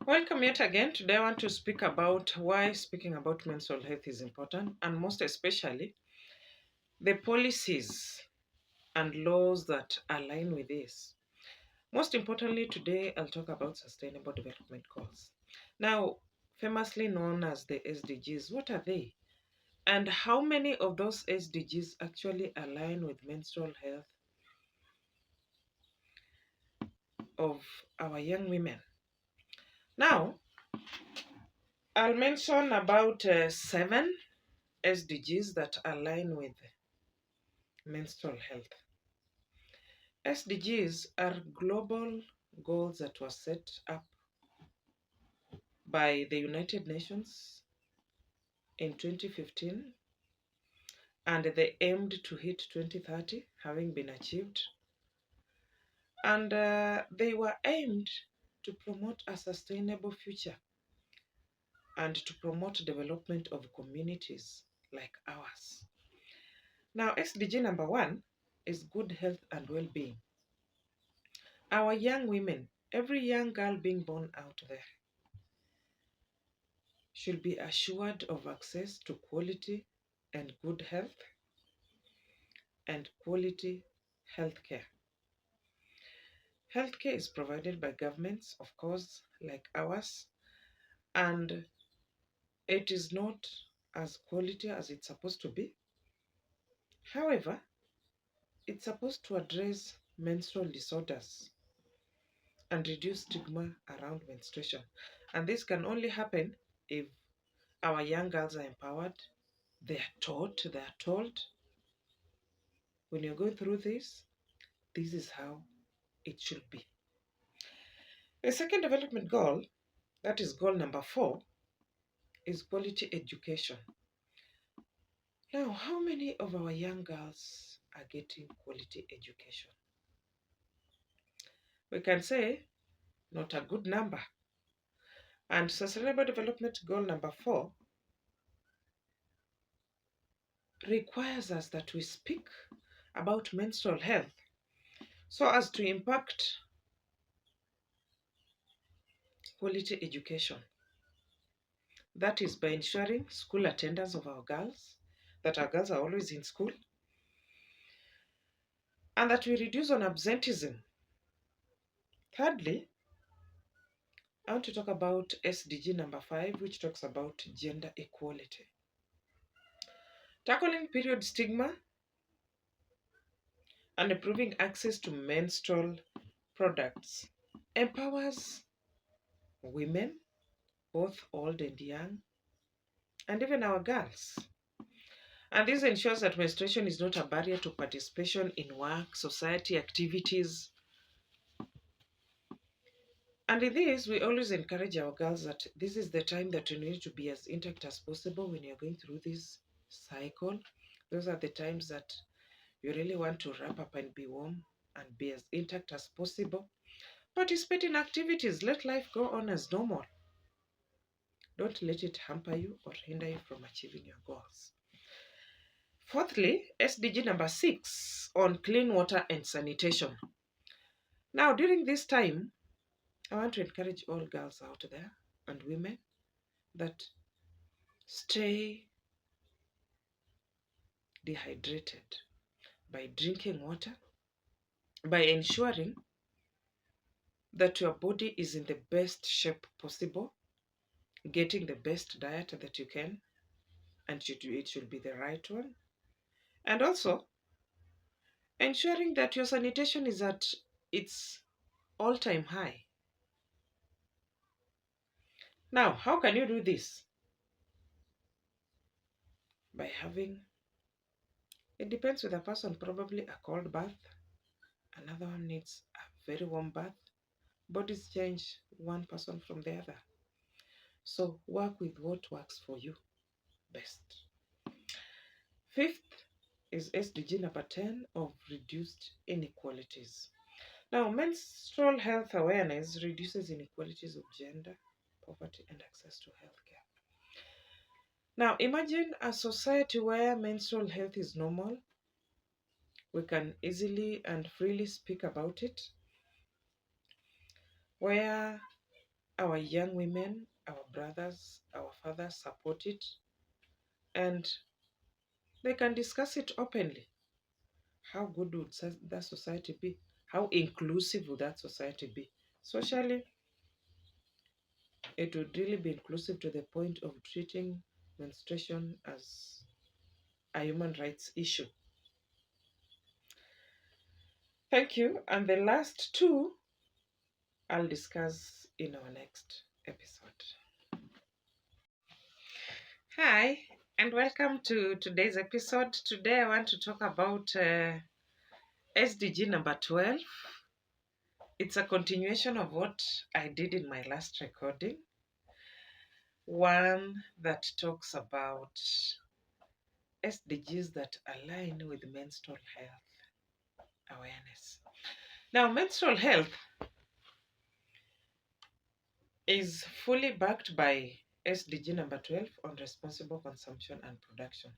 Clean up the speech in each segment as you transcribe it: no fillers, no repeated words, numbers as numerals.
Welcome yet again. Today I want to speak about why speaking about menstrual health is important, and most especially the policies and laws that align with this. Most importantly, today I'll talk about Sustainable Development Goals. Now, famously known as the SDGs, what are they? And how many of those SDGs actually align with menstrual health of our young women? Now, I'll mention about 7 SDGs that align with menstrual health. SDGs are global goals that were set up by the United Nations in 2015, and they aimed to hit 2030, having been achieved. And they were aimed to promote a sustainable future and to promote development of communities like ours. Now, SDG number 1 is good health and well-being. Our young women, every young girl being born out there, should be assured of access to quality and good health and quality healthcare. Healthcare is provided by governments, of course, like ours, and it is not as quality as it's supposed to be. However, it's supposed to address menstrual disorders and reduce stigma around menstruation. And this can only happen if our young girls are empowered, they are taught, they are told, when you're going through this is how it should be. The second development goal, that is goal number 4, is quality education. Now, how many of our young girls are getting quality education? We can say not a good number. And Sustainable Development Goal number 4 requires us that we speak about menstrual health so as to impact quality education. That is by ensuring school attendance of our girls, that our girls are always in school, and that we reduce on absenteeism. Thirdly, I want to talk about SDG number 5, which talks about gender equality. Tackling period stigma and improving access to menstrual products empowers women, both old and young, and even our girls. And this ensures that menstruation is not a barrier to participation in work, society activities. And in this, we always encourage our girls that this is the time that you need to be as intact as possible when you're going through this cycle. Those are the times that you really want to wrap up and be warm and be as intact as possible. Participate in activities. Let life go on as normal. Don't let it hamper you or hinder you from achieving your goals. Fourthly, SDG number 6 on clean water and sanitation. Now, during this time, I want to encourage all girls out there and women that stay dehydrated by drinking water, by ensuring that your body is in the best shape possible, getting the best diet that you can, and it should be the right one. And also, ensuring that your sanitation is at its all-time high. Now, how can you do this? By having, it depends with a person, probably a cold bath. Another one needs a very warm bath. Bodies change one person from the other. So work with what works for you best. Fifth is SDG number 10 of reduced inequalities. Now, menstrual health awareness reduces inequalities of gender, poverty, and access to healthcare. Now, imagine a society where menstrual health is normal. We can easily and freely speak about it, where our young women, our brothers, our fathers support it, and they can discuss it openly. How good would that society be? How inclusive would that society be? Socially, it would really be inclusive to the point of treating menstruation as a human rights issue. Thank you. And the last two I'll discuss in our next episode. Hi, and welcome to today's episode. Today I want to talk about SDG number 12. It's a continuation of what I did in my last recording. One that talks about SDGs that align with menstrual health awareness. Now, menstrual health is fully backed by SDG number 12 on responsible consumption and production.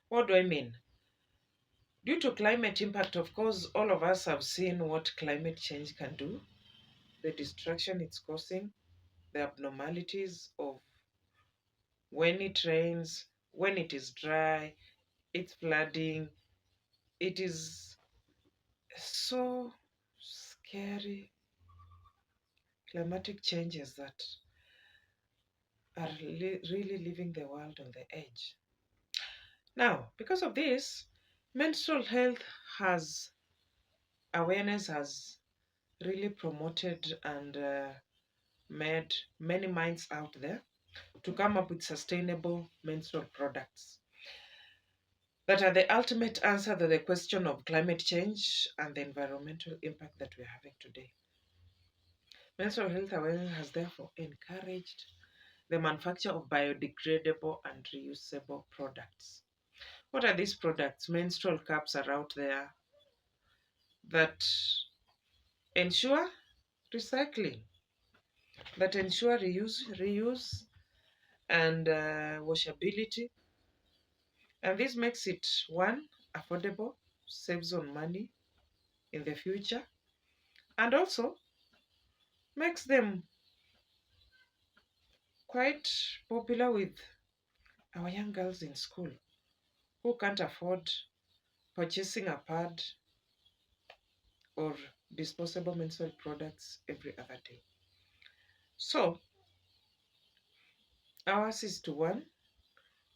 What do I mean? Due to climate impact, of course, all of us have seen what climate change can do, the destruction it's causing, the abnormalities of when it rains, when it is dry, it's flooding. It is so scary climatic changes that are really leaving the world on the edge. Now, because of this, menstrual health has awareness has really promoted and made many minds out there to come up with sustainable menstrual products that are the ultimate answer to the question of climate change and the environmental impact that we're having today. Menstrual health awareness has therefore encouraged the manufacture of biodegradable and reusable products. What are these products? Menstrual cups are out there that ensure recycling, that ensure reuse and washability. And this makes it, one, affordable, saves on money in the future, and also makes them quite popular with our young girls in school who can't afford purchasing a pad or disposable menstrual products every other day. So, ours is to, one,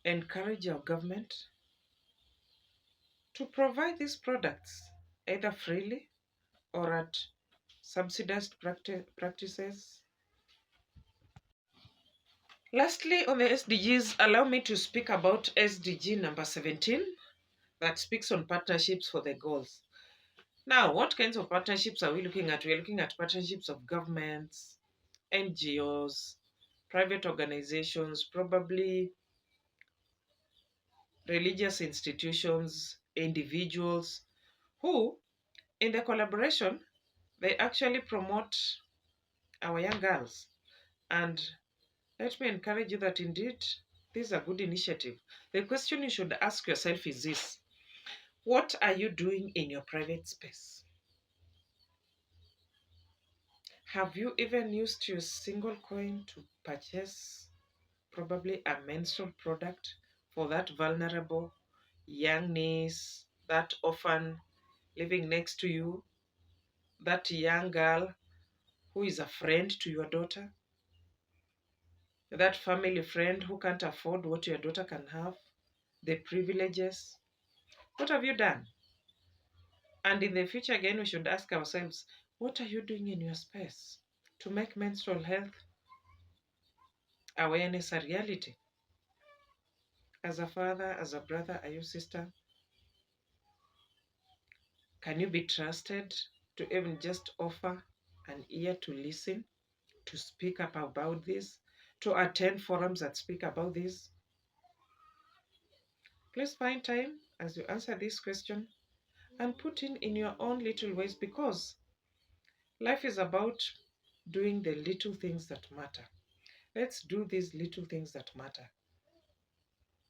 encourage our government to provide these products either freely or at subsidized practices. Lastly, on the SDGs, allow me to speak about SDG number 17 that speaks on partnerships for the goals. Now, what kinds of partnerships are we looking at? We're looking at partnerships of governments, NGOs, private organizations, probably religious institutions, individuals, who, in the collaboration, they actually promote our young girls. And let me encourage you that indeed, this is a good initiative. The question you should ask yourself is this: what are you doing in your private space? Have you even used your single coin to purchase probably a menstrual product for that vulnerable young niece, that orphan living next to you, that young girl who is a friend to your daughter, that family friend who can't afford what your daughter can have, the privileges? What have you done? And in the future, again, we should ask ourselves, what are you doing in your space to make menstrual health awareness a reality? As a father, as a brother, are you sister? Can you be trusted to even just offer an ear to listen, to speak up about this, to attend forums that speak about this? Please find time as you answer this question and put in your own little ways, because life is about doing the little things that matter. Let's do these little things that matter.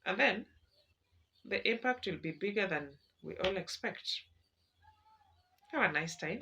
And then the impact will be bigger than we all expect. Have a nice time.